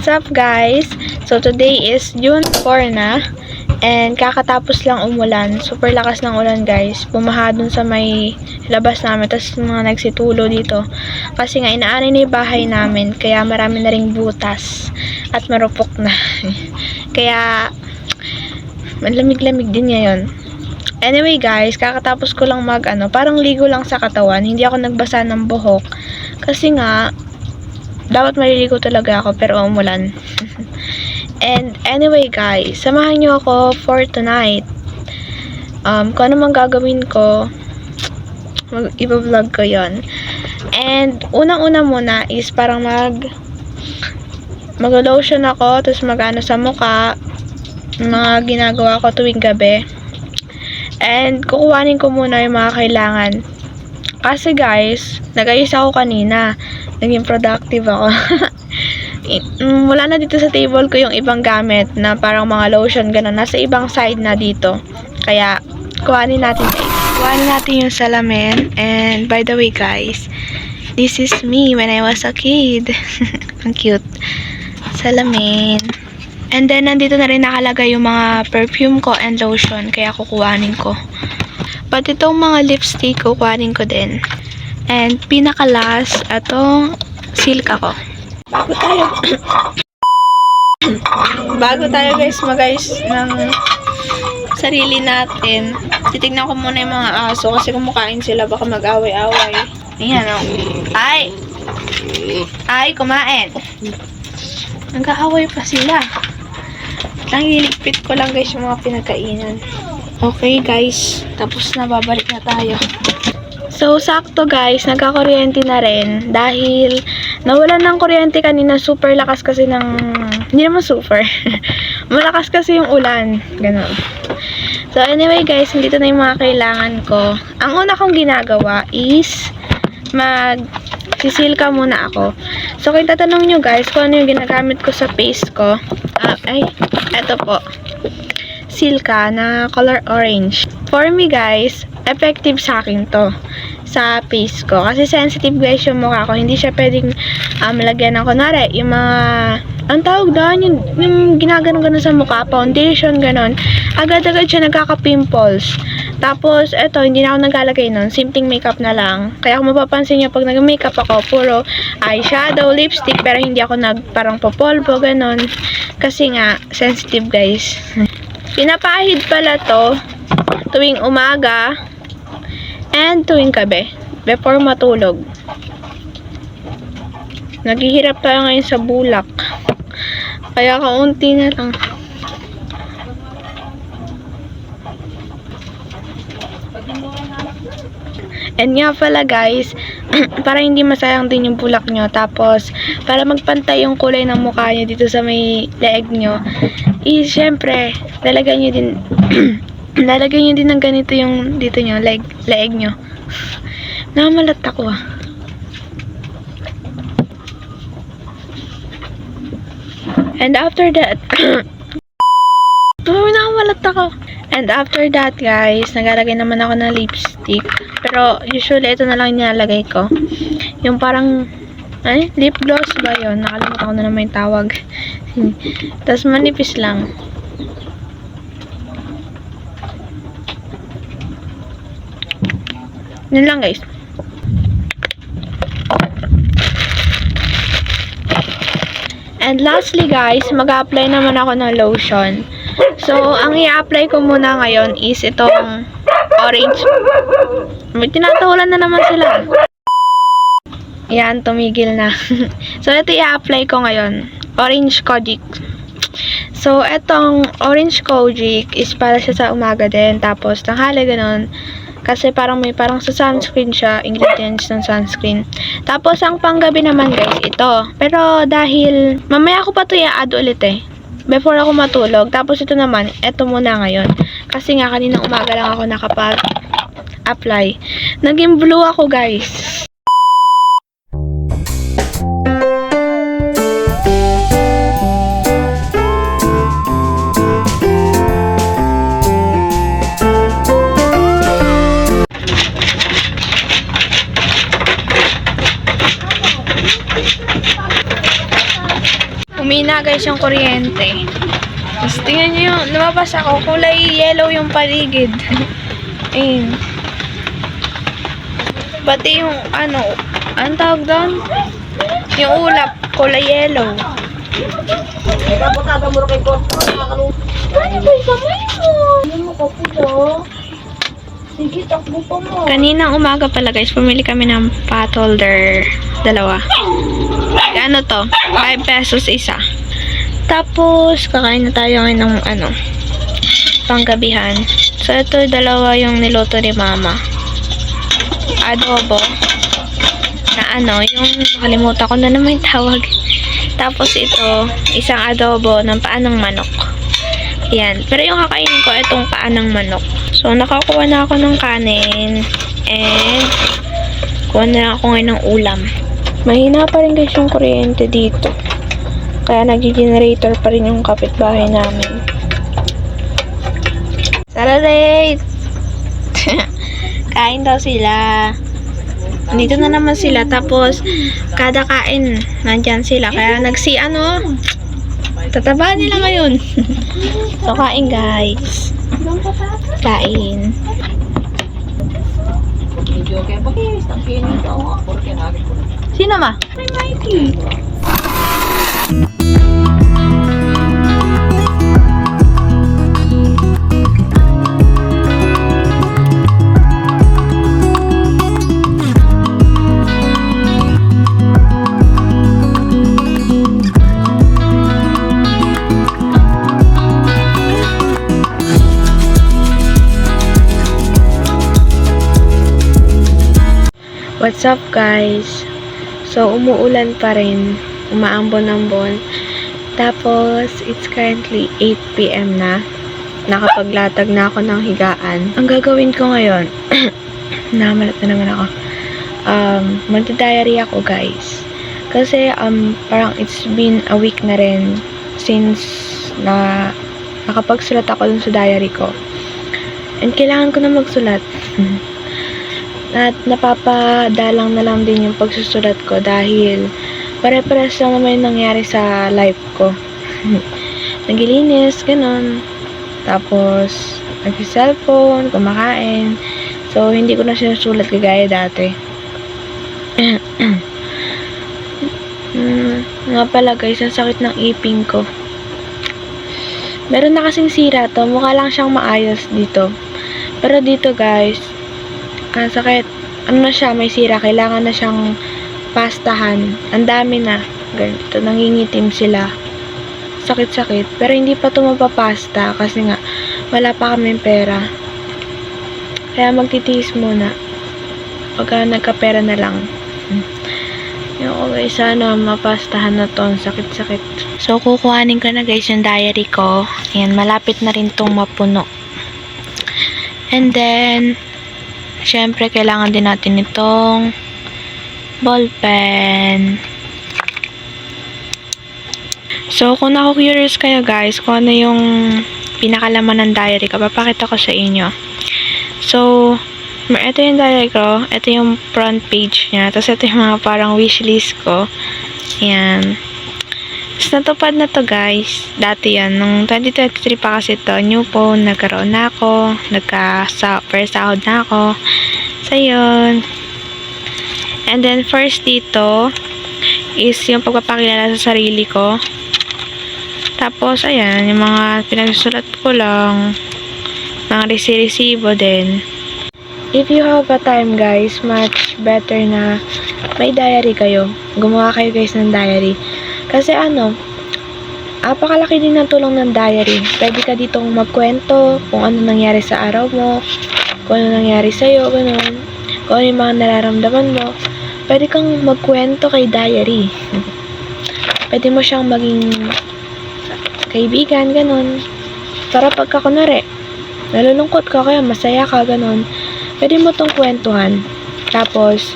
What's up guys? So today is June 4 na and kakatapos lang umulan. Super lakas ng ulan guys. Bumaha dun sa may labas namin. Tapos mga nagsitulo dito. Kasi nga inaanay na yung bahay namin. Kaya marami na ring butas. At marupok na. Kaya malamig-lamig din ngayon. Anyway guys, kakatapos ko lang parang ligo lang sa katawan. Hindi ako nagbasa ng buhok. Kasi nga dapat maliligo talaga ako pero umulan. And anyway guys, samahan nyo ako for tonight. Kung ano mang gagawin ko, i-vlog ko yon. And unang-una muna is parang mag-lotion ako, tapos mag-ano sa mukha, mga ginagawa ko tuwing gabi. And kukuhanin ko muna yung mga kailangan. Kasi guys, nag-ayos ako kanina. Naging productive ako. Wala na dito sa table ko yung ibang gamit na parang mga lotion, gano'n. Nasa ibang side na dito. Kaya, kuhanin natin yung salamin. And by the way guys, this is me when I was a kid. Ang cute. Salamin. And then, nandito na rin nakalagay yung mga perfume ko and lotion. Kaya kukuhanin ko. Pati itong mga lipstick, kukuhanin ko din. And pinaka-last, atong silka ko. Bago tayo guys mag-ayos ng sarili natin, titignan ko muna yung mga aso kasi kumakain sila, baka mag-away-away. Ayan o. Ay, kumain. Nag-aaway pa sila. Nangiligpit ko lang guys yung mga pinagkainan. Okay guys, tapos na, babalik na tayo. So, sakto guys, nagka-kuryente na rin dahil nawalan ng kuryente kanina. Super lakas kasi hindi naman super. Malakas kasi yung ulan. Ganun. So, anyway guys, nandito na yung mga kailangan ko. Ang una kong ginagawa is sisilka muna ako. So, kung tatanong nyo guys kung ano yung ginagamit ko sa face ko, eto po. Silka na color orange. For me guys, effective sa akin to sa face ko. Kasi sensitive guys yung mukha ko. Hindi siya pwedeng lagyan ng kunwari yung mga ang tawag doon, yung ginagano-gano sa mukha, foundation, ganon. Agad-agad siya nagkaka-pimples. Tapos, eto, hindi na ako naglalagay nun. Simpleng makeup na lang. Kaya kung mapapansin nyo, pag nag-makeup ako, puro eyeshadow, lipstick, pero hindi ako parang popolvo, ganon. Kasi nga, sensitive guys. Pinapahid pala to tuwing umaga and tuwing gabi before matulog. Naghihirap tayo ngayon sa bulak. Kaya kaunti na lang. And nga pala guys, para hindi masayang din yung bulak nyo, tapos para magpantay yung kulay ng mukha nyo dito sa may leeg nyo, syempre, lalagyan nyo din ng ganito yung dito nyo, leeg nyo. Nakamalat ako And after that, nakamalat ako. And after that guys, naglalagay naman ako ng lipstick. Pero usually ito na lang nilalagay ko. Yung parang lip gloss ba yun? Nakalimutan ko na naman yung tawag. Tapos manipis lang. Yun lang guys. And lastly guys, mag-apply naman ako ng lotion. So, ang i-apply ko muna ngayon is itong orange. May tinatawalan na naman sila. Yan, tumigil na. So, ito i-apply ko ngayon. Orange Kojic. So, itong orange Kojic is para siya sa umaga din. Tapos, tanghali ganun. Kasi parang sa sunscreen siya, ingredients ng sunscreen. Tapos, ang panggabi naman guys, ito. Pero dahil, mamaya ko pa ito i-add ulit before ako matulog. Tapos ito naman, ito muna ngayon. Kasi nga kaninang umaga lang ako nakapag-apply. Naging blue ako guys. mahina guys yung kuryente. Tapos tingnan nyo yung, lumabas ako, kulay yellow yung paligid. Ayun. Pati yung, anong tawag doon? Yung ulap, kulay yellow. Ano ba yung kamay mo? Ano mo ka po? Sige, takbo pa mo. Kaninang umaga pala guys, pumili kami ng pot holder. 2. Ano to? 5 pesos isa. Tapos, kakain na tayo ngayon ng panggabihan. So, ito 2 yung niluto ni mama. Adobo. Na yung nakalimutan ko na naman yung tawag. Tapos ito, isang adobo ng paa ng manok. Yan. Pero yung kakainin ko, itong paa ng manok. So, nakakuha na ako ng kanin. And, kuha na ako ngayon ng ulam. Mahina pa rin guys yung kuryente dito. Kaya nag-generator pa rin yung kapitbahay namin. Saturday! Kain daw sila. Dito na naman sila. Tapos, kada kain, nandyan sila. Kaya tataba nila ngayon. So, kain guys. Kain. Sino ma? May Mikey. What's up guys? So, umuulan pa rin. Umaambon-ambon. Tapos, it's currently 8 PM na. Nakapaglatag na ako ng higaan. Ang gagawin ko ngayon, namalat na naman ako. Magda-diary ako guys. Kasi, parang it's been a week na rin since nakapagsulat ako dun sa diary ko. And kailangan ko na magsulat. At napapadalang na lang din yung pagsusulat ko dahil pare-pares lang naman yung nangyari sa life ko. Nagilinis, ganun. Tapos, nag-cellphone, kumakain. So, hindi ko na sinusulat kagaya dati. Nga pala guys, ang sakit ng ipin ko. Meron na kasing sira to. Mukha lang siyang maayos dito. Pero dito guys, sakit. Na siya, may sira. Kailangan na siyang pastahan. Ang dami na. Ganito, nangingitim sila. Sakit-sakit. Pero hindi pa ito mapapasta kasi nga, wala pa kaming pera. Kaya magtitiis muna. Pagka nagkapera na lang. Yung guys, sana mapastahan na to. Sakit-sakit. So, kukuhanin ko na guys yung diary ko. Ayan, malapit na rin itong mapuno. And then, syempre, kailangan din natin itong ballpen. So, kung naku-curious kayo guys, kung ano yung pinakalaman ng diary ko, papakita ko sa inyo. So, ito yung diary ko. Ito yung front page niya. Tapos, ito yung mga parang wishlist ko. Ayan. Tapos, natupad na to guys. Dati yan. Nung 2023 pa kasi to. New phone. Nagkaroon na ako. First sahod na ako. So, yun. And then, first dito is yung pagpapakilala sa sarili ko. Tapos, ayan. Yung mga pinagsusulat ko lang. Mga resibo din. If you have a time guys, much better na may diary kayo. Gumawa kayo guys ng diary. Kasi apakalaki din ng tulong ng diary. Pwede ka ditong magkwento kung ano nangyari sa araw mo, kung ano nangyari sa'yo, ganun. Kung ano yung mga nararamdaman mo. Pwede kang magkwento kay diary. Pwede mo siyang maging kaibigan, ganun. Para pagka kunwari, nalulungkot ka, kaya masaya ka, ganun. Pwede mo tong kwentuhan. Tapos,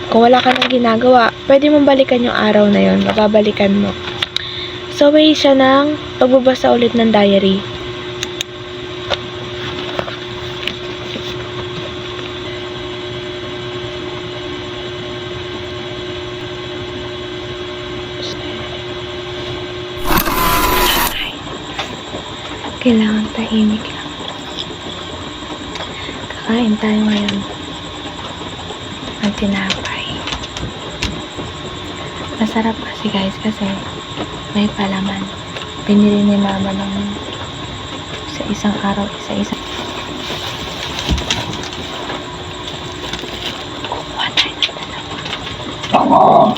kung wala ka nang ginagawa, pwede mong balikan yung araw na yon, mababalikan mo. So, way siya ng pagbabasa ulit ng diary. Kailangan tahimik lang. Kakain tayo ngayon ng tinapay. Masarap kasi guys kasi may palaman. Binili ni mama ng sa isang araw, isa-isa. Kukuha tayo ng dalawa.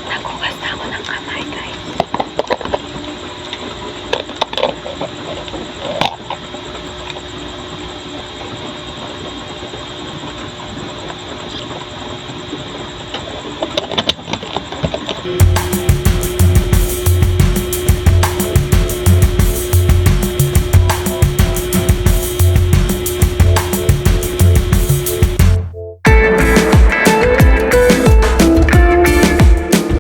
Nagugas na ako ng kamay guys.